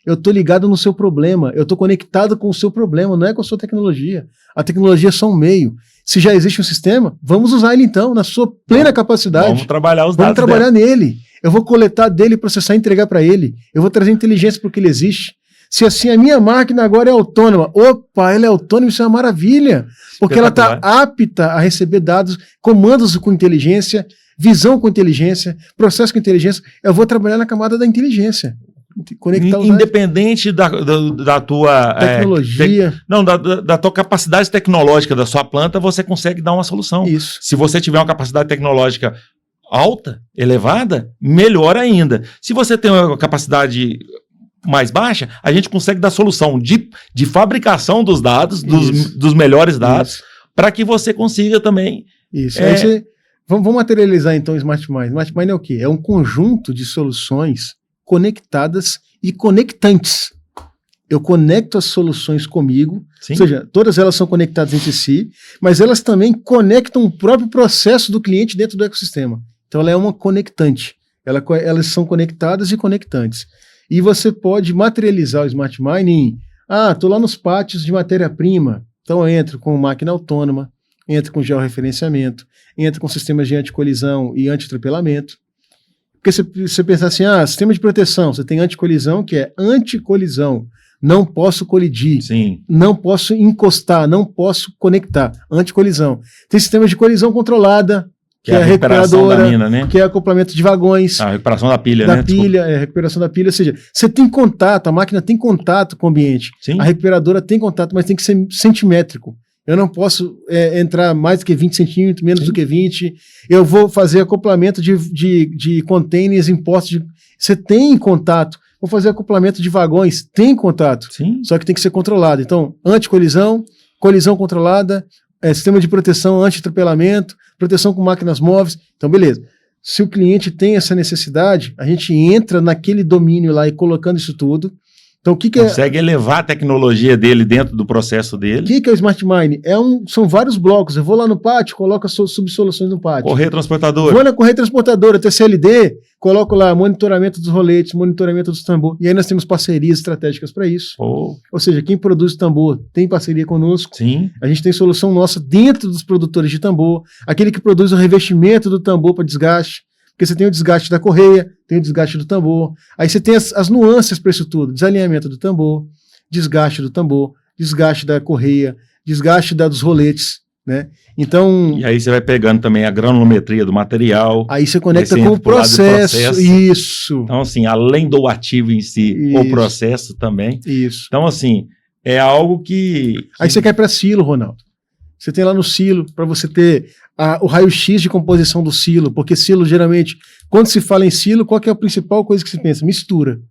Eu estou ligado no seu problema, eu estou conectado com o seu problema, não é com a sua tecnologia. A tecnologia é só um meio. Se já existe um sistema, vamos usar ele então, na sua plena capacidade. Vamos trabalhar os dados. Vamos trabalhar nele. Eu vou coletar dele, processar e entregar para ele. Eu vou trazer inteligência porque ele existe. Se assim, a minha máquina agora é autônoma. Opa, ela é autônoma, isso é uma maravilha. Porque ela está apta a receber dados, comandos com inteligência, visão com inteligência, processo com inteligência. Eu vou trabalhar na camada da inteligência. Conectar independente da tua tecnologia. Da tua capacidade tecnológica da sua planta, você consegue dar uma solução. Isso. Se você tiver uma capacidade tecnológica alta, elevada, melhor ainda. Se você tem uma capacidade mais baixa, a gente consegue dar solução de fabricação dos dados, dos melhores dados, para que você consiga também... Isso. Aí vamos materializar então o Smart Mine. Smart Mine é o quê? É um conjunto de soluções conectadas e conectantes. Eu conecto as soluções comigo, ou seja, todas elas são conectadas entre si, mas elas também conectam o próprio processo do cliente dentro do ecossistema. Então ela é uma conectante. Elas são conectadas e conectantes. E você pode materializar o Smart Mine em, estou lá nos pátios de matéria-prima, então eu entro com máquina autônoma, entro com georreferenciamento, entro com sistemas de anticolisão e anti-atropelamento. Porque você pensar assim, sistema de proteção, você tem anticolisão, que é anticolisão, não posso colidir, não posso encostar, não posso conectar, anticolisão. Tem sistemas de colisão controlada, que é a recuperadora, da mina, né? Que é acoplamento de vagões. A recuperação da pilha, né? Recuperação da pilha, ou seja, você tem contato, a máquina tem contato com o ambiente. A recuperadora tem contato, mas tem que ser centimétrico. Eu não posso entrar mais do que 20 centímetros, menos do que 20. Eu vou fazer acoplamento de containers impostos. Você tem contato. Vou fazer acoplamento de vagões, tem contato. Só que tem que ser controlado. Então, anticolisão, colisão controlada, sistema de proteção anti-atropelamento, proteção com máquinas móveis. Então, beleza. Se o cliente tem essa necessidade, a gente entra naquele domínio lá e colocando isso tudo. Então, consegue elevar a tecnologia dele dentro do processo dele. O que é o Smart Mine? São vários blocos. Eu vou lá no pátio, coloco as subsoluções no pátio. Correia transportadora. Vou na correia transportadora, TCLD, coloco lá monitoramento dos roletes, monitoramento dos tambor. E aí nós temos parcerias estratégicas para isso. Ou seja, quem produz tambor tem parceria conosco. A gente tem solução nossa dentro dos produtores de tambor. Aquele que produz o revestimento do tambor para desgaste. Porque você tem o desgaste da correia, tem o desgaste do tambor. Aí você tem as nuances para isso tudo. Desalinhamento do tambor, desgaste do tambor, desgaste da correia, desgaste dos roletes, né? Então... E aí você vai pegando também a granulometria do material. Aí você conecta com o processo. Isso. Então, assim, além do ativo em si, o processo também. Isso. Então, assim, é algo que... Aí você cai para silo, Ronaldo. Você tem lá no silo, para você ter o raio-x de composição do silo, porque silo, geralmente, quando se fala em silo, qual que é a principal coisa que se pensa? Mistura.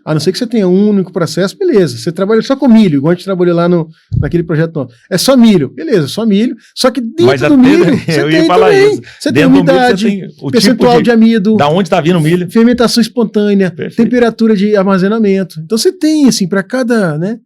A não ser que você tenha um único processo, beleza. Você trabalha só com milho, igual a gente trabalhou lá naquele projeto nosso. É só milho, beleza, só milho. Só que dentro do milho, você tem também. Você tem umidade, percentual de amido. Da onde está vindo o milho. Fermentação espontânea, temperatura de armazenamento. Então você tem, assim, para cada, né?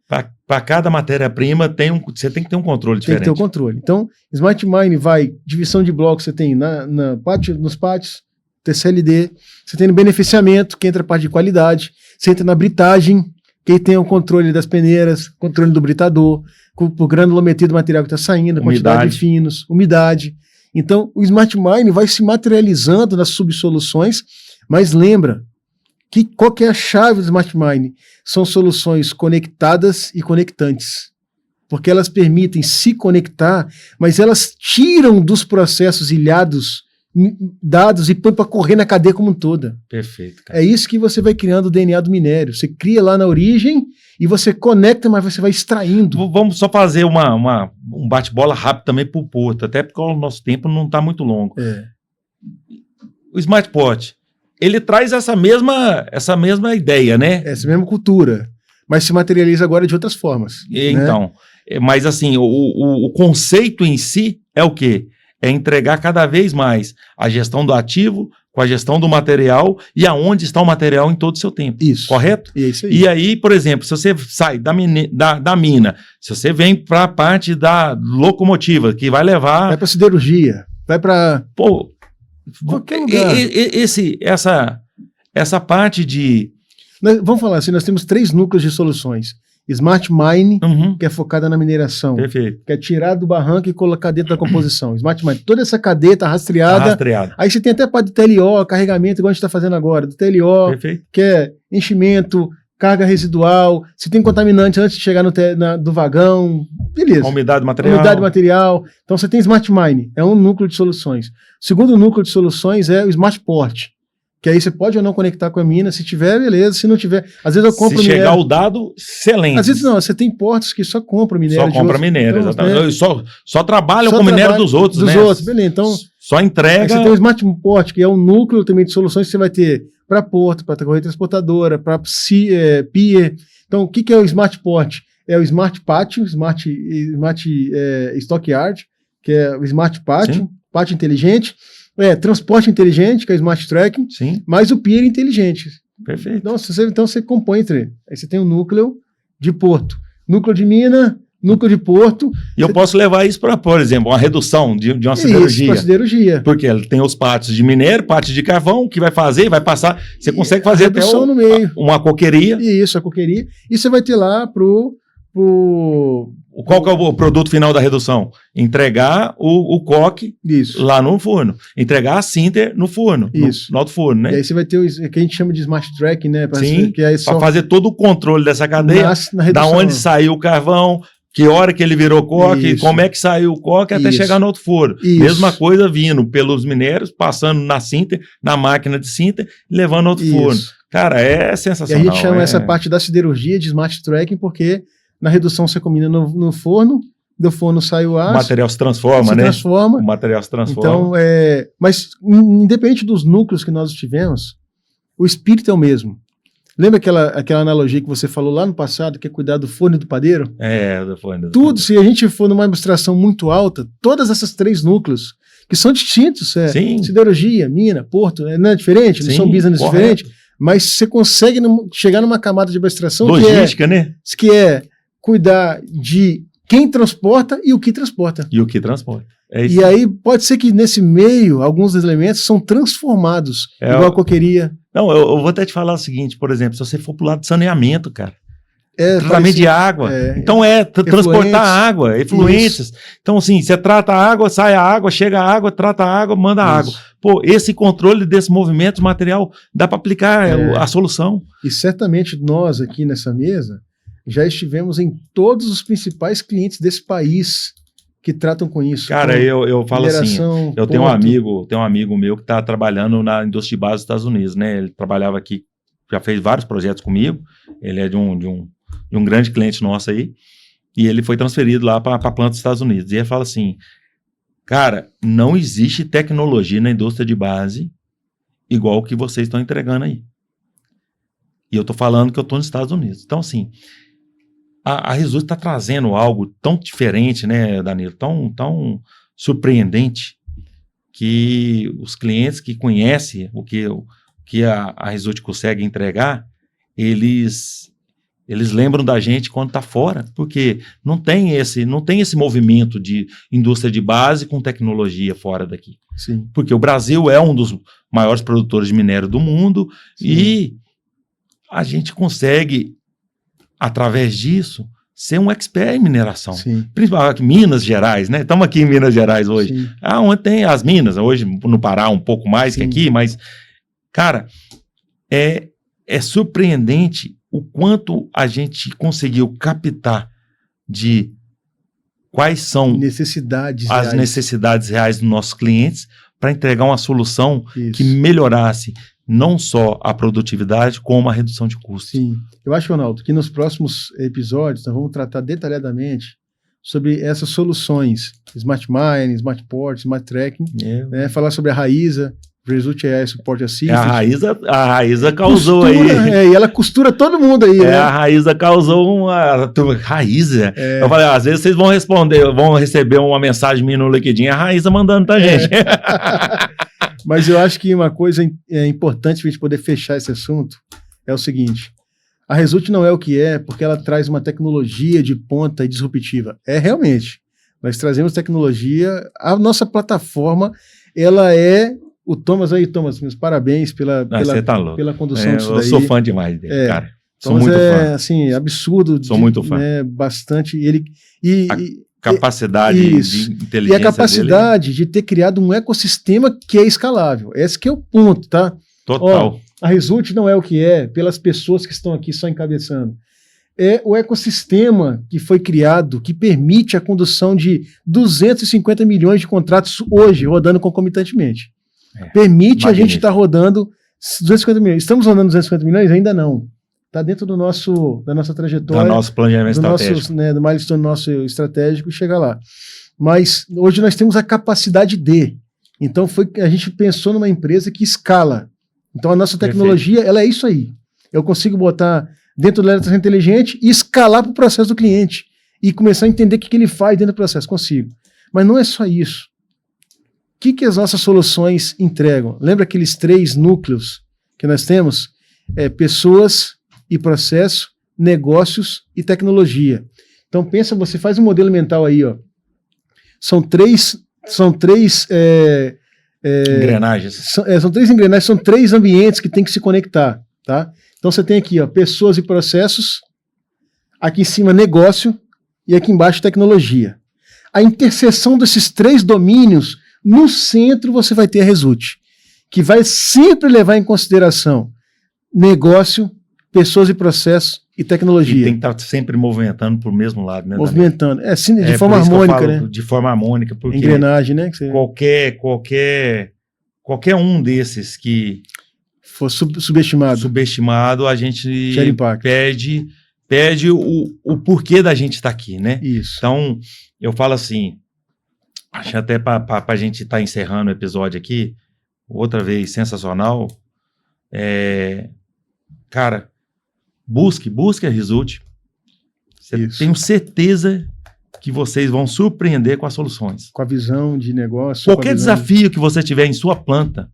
Para cada matéria-prima, você tem que ter um controle diferente. Tem que ter um controle. Então, Smart Mine vai, divisão de blocos, você tem nos pátios, TCLD, você tem no beneficiamento, que entra a parte de qualidade, você entra na britagem, que tem o controle das peneiras, controle do britador, por granulometria do material que está saindo, quantidade de finos, umidade. Então, o Smart Mine vai se materializando nas subsoluções, mas lembra, qual que é a chave do Smart Mine? São soluções conectadas e conectantes. Porque elas permitem se conectar, mas elas tiram dos processos ilhados dados e põem para correr na cadeia como um toda. Perfeito, cara. É isso que você vai criando o DNA do minério. Você cria lá na origem e você conecta, mas você vai extraindo. Vamos só fazer um bate-bola rápido também para o Porto, até porque o nosso tempo não está muito longo. O Smart Pot, ele traz essa mesma ideia, né? Essa mesma cultura, mas se materializa agora de outras formas. Então, mas assim, o conceito em si é o quê? É entregar cada vez mais a gestão do ativo com a gestão do material e aonde está o material em todo o seu tempo. Isso. Correto? E é isso aí. E aí, por exemplo, se você sai da mina, se você vem para a parte da locomotiva, que vai levar... Vai para siderurgia, vai para... Pô, qualquer lugar. Essa parte de... Vamos falar assim, nós temos 3 núcleos de soluções. Smart Mine, Uhum, que é focada na mineração, perfeito. que é tirar do barranco e colocar dentro da composição. Smart Mine, toda essa cadeia está rastreada. Rastreado. Aí você tem até a parte do TLO, carregamento, igual a gente está fazendo agora, do TLO, Perfeito. que é enchimento, carga residual, se tem contaminante antes de chegar do vagão, beleza. Umidade do material. Umidade do material. Então você tem Smart Mine, é um núcleo de soluções. O segundo núcleo de soluções é o Smart Port, que aí você pode ou não conectar com a mina, se tiver, beleza, se não tiver, às vezes eu compro Se chegar minério. o dado, excelente. Às vezes não, você tem portos que só compram minério Só de compra outros. minério, Então, exatamente. né, Só trabalham só com minério trabalha dos outros, dos né? outros, beleza. Então, Só aí entrega. você tem o Smart Port, que é um núcleo também de soluções que você vai ter para porto, para correia transportadora, para pier. Então, o que é o Smart Port? É o Smart Pátio, Smart Stockyard, que é o Smart Pátio, Sim. pátio inteligente, transporte inteligente, que é o Smart Tracking, Sim, mais o pier inteligente. perfeito. Então você compõe entre. Aí você tem um núcleo de porto, núcleo de mina, núcleo de porto. E eu posso levar isso para, por exemplo, uma redução de uma Isso, siderurgia. para siderurgia. Porque ele tem os pátios de minério, pátios de carvão, que vai fazer, vai passar. Você consegue A fazer até redução no meio. uma coqueria. Isso, a coqueria. E você vai ter lá Qual que é o produto final da redução? Entregar o coque Isso. lá no forno. Entregar a sinter no forno. Isso. No alto forno, E né? aí você vai ter o que a gente chama de Smart Tracking, né? Sim, Que é só Para fazer todo o controle dessa cadeia. na Da redução. onde saiu o carvão, que hora que ele virou coque, Isso. como é que saiu o coque até Isso. chegar no outro forno. Isso. Mesma coisa vindo pelos minérios, passando na sinter, na máquina de sinter, levando no outro Isso. forno. Cara, é E a sensacional. gente chama essa parte da siderurgia de Smart Tracking, porque na redução você combina no forno, do forno sai o O aço, material se transforma, se né? transforma. O material se transforma. Então, mas independente dos núcleos que nós tivemos, o espírito é o mesmo. Lembra aquela analogia que você falou lá no passado, que é cuidar do forno e do padeiro? Do forno. Tudo, se a gente for numa abstração muito alta, todas essas 3 núcleos, que são distintos, Sim. siderurgia, mina, porto, não é diferente, não Sim, são business correto. diferentes, mas você consegue chegar numa camada de abstração Logística, né? que é cuidar de quem transporta e o que transporta. E o que transporta. É isso. E aí pode ser que nesse meio, alguns dos elementos são transformados, igual a coqueria. Não, eu vou até te falar o seguinte, por exemplo, se você for pro lado de saneamento, cara, tratamento parecido. de água. Então transportar água, efluentes. Então, assim, você trata a água, sai a água, chega a água, trata a água, manda a água. Pô, esse controle desse movimento material dá para aplicar a solução. E certamente nós aqui nessa mesa já estivemos em todos os principais clientes desse país que tratam com isso. Cara, eu falo assim, eu tenho porto. um amigo meu que está trabalhando na indústria de base dos Estados Unidos, né? Ele trabalhava aqui, já fez vários projetos comigo, ele é de um grande cliente nosso aí, e ele foi transferido lá para a planta dos Estados Unidos. E ele fala assim, cara, não existe tecnologia na indústria de base igual o que vocês estão entregando aí. E eu estou falando que eu estou nos Estados Unidos. Então, assim, a Resul está trazendo algo tão diferente, né, Danilo, tão surpreendente, que os clientes que conhecem o que a Result consegue entregar, eles lembram da gente quando está fora, porque não tem esse movimento de indústria de base com tecnologia fora daqui. Sim. Porque o Brasil é um dos maiores produtores de minério do mundo. Sim. E a gente consegue, através disso, ser um expert em mineração. Sim. Principalmente em Minas Gerais, né? Estamos aqui em Minas Gerais hoje. Sim. Onde tem as minas, hoje no Pará um pouco mais Sim. que aqui, mas, cara, é surpreendente o quanto a gente conseguiu captar de quais são as necessidades reais dos nossos clientes para entregar uma solução que melhorasse não só a produtividade, como a redução de custos. Sim. Eu acho, Ronaldo, que nos próximos episódios nós vamos tratar detalhadamente sobre essas soluções, Smart Mine, Smart Port, Smart Tracking, né? Falar sobre a Raíza, Result AI Support Assist. A Raíza causou costura, aí. E ela costura todo mundo aí, né? A Raíza causou uma... Raíza? Eu falei, às vezes vocês vão receber uma mensagem minha no LinkedIn, a Raíza mandando pra gente. Mas eu acho que uma coisa importante para a gente poder fechar esse assunto é o seguinte: a Result não é o que é porque ela traz uma tecnologia de ponta e disruptiva. É realmente. Nós trazemos tecnologia, a nossa plataforma, ela é... O Thomas aí, Thomas, meus parabéns pela condução disso daí. Eu sou fã demais dele, cara. Sou Thomas muito fã. Assim, absurdo. Sou muito fã. Bastante. Capacidade de inteligência e a capacidade de ter criado um ecossistema que é escalável. Esse que é o ponto, tá? Total. A Result não é o que é pelas pessoas que estão aqui só encabeçando. É o ecossistema que foi criado, que permite a condução de 250 milhões de contratos hoje, rodando concomitantemente. Permite a gente estar rodando 250 milhões. Estamos rodando 250 milhões? Ainda não. Está dentro da nossa trajetória. Do nosso planejamento estratégico. Do milestone nosso estratégico, chegar lá. Mas hoje nós temos a capacidade de. Então a gente pensou numa empresa que escala. Então a nossa tecnologia, ela é isso aí. Eu consigo botar dentro do eletrônica inteligente e escalar para o processo do cliente. E começar a entender o que ele faz dentro do processo. Consigo. Mas não é só isso. O que as nossas soluções entregam? Lembra aqueles 3 núcleos que nós temos? Pessoas e processo, negócios e tecnologia. Então pensa, você faz um modelo mental aí, ó. São três engrenagens. São 3 engrenagens, são 3 ambientes que tem que se conectar, tá? Então você tem aqui, ó, pessoas e processos, aqui em cima negócio e aqui embaixo tecnologia. A interseção desses 3 domínios, no centro você vai ter a Result, que vai sempre levar em consideração negócio, pessoas e processos e tecnologia. E tem que estar sempre movimentando para o mesmo lado, né? Movimentando. De forma harmônica, né? De forma harmônica, porque engrenagem, né? Qualquer um desses que for subestimado, a gente perde o porquê da gente estar aqui, né? Isso. Então, eu falo assim, acho até para a gente estar encerrando o episódio aqui, outra vez sensacional, cara, busque a Result. Tenho certeza que vocês vão surpreender com as soluções. Com a visão de negócio. Qualquer desafio que você tiver em sua planta,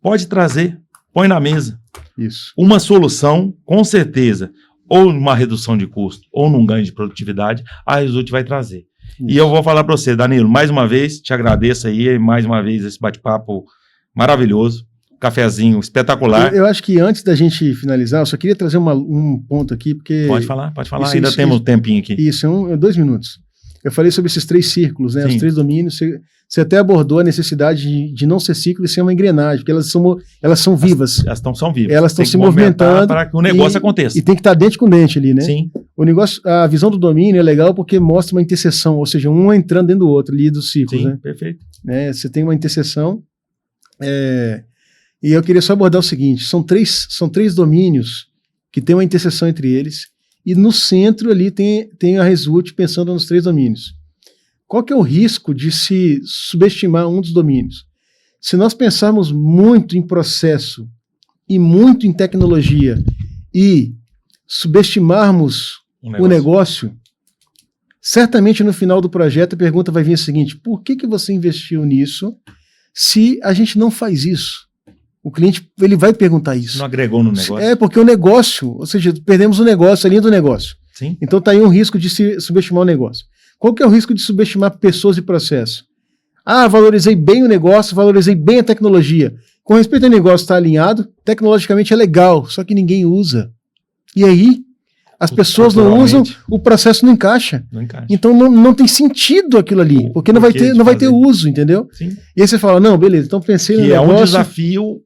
pode trazer, põe na mesa. Isso. Uma solução, com certeza, ou numa redução de custo, ou num ganho de produtividade, a Result vai trazer. Isso. E eu vou falar para você, Danilo, mais uma vez, te agradeço aí, mais uma vez esse bate-papo maravilhoso. Cafezinho espetacular. Eu acho que antes da gente finalizar, eu só queria trazer um ponto aqui, porque... Pode falar. Ainda temos um tempinho aqui. Isso, 2 minutos. Eu falei sobre esses 3 círculos, né? Sim. Os 3 domínios. Você até abordou a necessidade de não ser ciclo e ser uma engrenagem, porque elas são vivas. Elas são vivas. Elas estão se movimentando para que o negócio aconteça. E tem que estar dente com dente ali, né? Sim. O negócio, a visão do domínio é legal porque mostra uma interseção, ou seja, um entrando dentro do outro ali dos ciclos, sim, né? Perfeito. Você tem uma interseção. E eu queria só abordar o seguinte: são três domínios que tem uma interseção entre eles, e no centro ali tem a Result pensando nos 3 domínios. Qual que é o risco de se subestimar um dos domínios? Se nós pensarmos muito em processo e muito em tecnologia e subestimarmos o negócio, certamente no final do projeto a pergunta vai vir a seguinte: por que você investiu nisso se a gente não faz isso? O cliente, ele vai perguntar isso. Não agregou no negócio. Porque o negócio, ou seja, perdemos o negócio, a linha do negócio. Sim. Então está aí um risco de se subestimar o negócio. Qual que é o risco de subestimar pessoas e processos? Valorizei bem o negócio, valorizei bem a tecnologia. Com respeito ao negócio, está alinhado, tecnologicamente é legal, só que ninguém usa. E aí, as pessoas não usam, o processo não encaixa. Então não tem sentido aquilo ali, porque não vai ter uso, entendeu? Sim. E aí você fala, não, beleza, então pensei no negócio... é um desafio...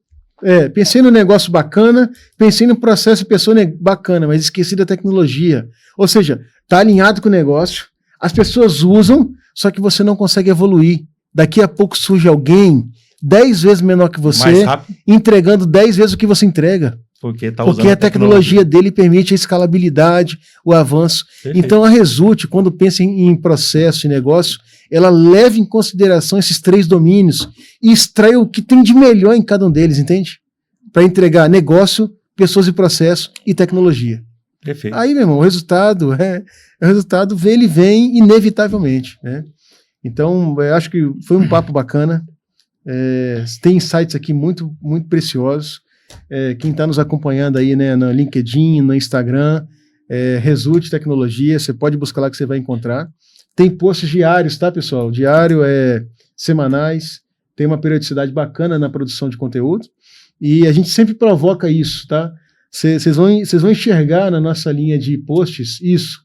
pensei no negócio bacana, pensei no processo de pessoa bacana, mas esqueci da tecnologia. Ou seja, está alinhado com o negócio, as pessoas usam, só que você não consegue evoluir. Daqui a pouco surge alguém 10 vezes menor que você, entregando 10 vezes o que você entrega. Porque a tecnologia dele permite a escalabilidade, o avanço. Perfeito. Então a Result, quando pensa em processo e negócio, ela leva em consideração esses 3 domínios e extrai o que tem de melhor em cada um deles, entende? Para entregar negócio, pessoas e processo e tecnologia. Perfeito. Aí, meu irmão, o resultado ele vem inevitavelmente, né? Então, eu acho que foi um papo bacana. Tem insights aqui muito, muito preciosos. Quem está nos acompanhando aí, né, no LinkedIn, no Instagram, Result Tecnologia, você pode buscar lá que você vai encontrar. Tem posts diários, tá, pessoal? Diário, semanais, tem uma periodicidade bacana na produção de conteúdo, e a gente sempre provoca isso, tá? Vocês vão enxergar na nossa linha de posts isso,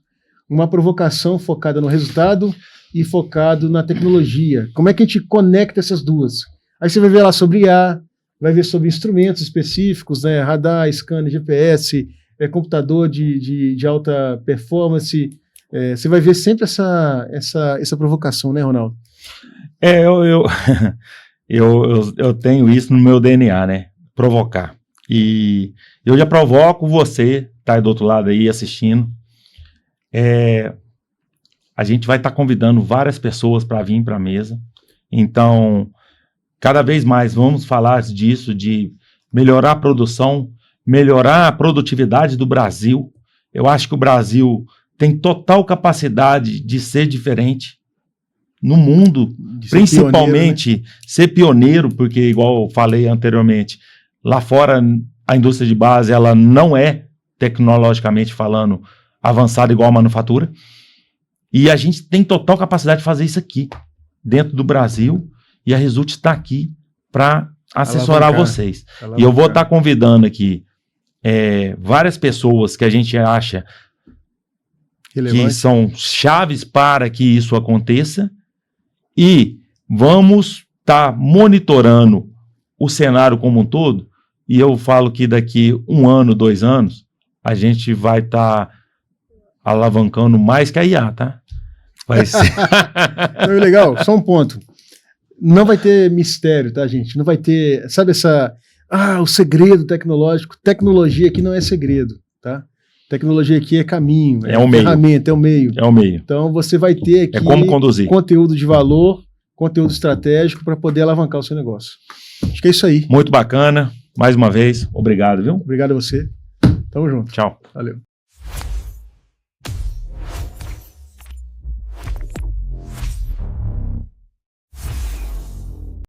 uma provocação focada no resultado e focado na tecnologia. Como é que a gente conecta essas duas? Aí você vai ver lá sobre IA, vai ver sobre instrumentos específicos, né? Radar, scanner, GPS, computador de alta performance. Você vai ver sempre essa provocação, né, Ronaldo? Eu tenho isso no meu DNA, né? Provocar. E eu já provoco você, tá aí do outro lado aí assistindo. A gente vai estar convidando várias pessoas para vir para a mesa. Então, cada vez mais vamos falar disso, de melhorar a produção, melhorar a produtividade do Brasil. Eu acho que o Brasil tem total capacidade de ser diferente no mundo, principalmente pioneiro, né? Ser pioneiro, porque, igual eu falei anteriormente, lá fora a indústria de base ela não é, tecnologicamente falando, avançada igual a manufatura, e a gente tem total capacidade de fazer isso aqui, dentro do Brasil, e a Result está aqui para assessorar vocês. E eu vou estar convidando aqui várias pessoas que a gente acha relevante, que são chaves para que isso aconteça, e vamos estar monitorando o cenário como um todo, e eu falo que daqui 1 ano, 2 anos, a gente vai estar alavancando mais que a IA, tá? Vai ser. Legal, só um ponto. Não vai ter mistério, tá, gente? Não vai ter, sabe o segredo tecnológico. Tecnologia aqui não é segredo, tá? Tecnologia aqui é caminho, um ferramenta, é o meio. É o meio. Então você vai ter aqui como conduzir. Conteúdo de valor, conteúdo estratégico para poder alavancar o seu negócio. Acho que é isso aí. Muito bacana. Mais uma vez, obrigado, viu? Obrigado a você. Tamo junto. Tchau. Valeu.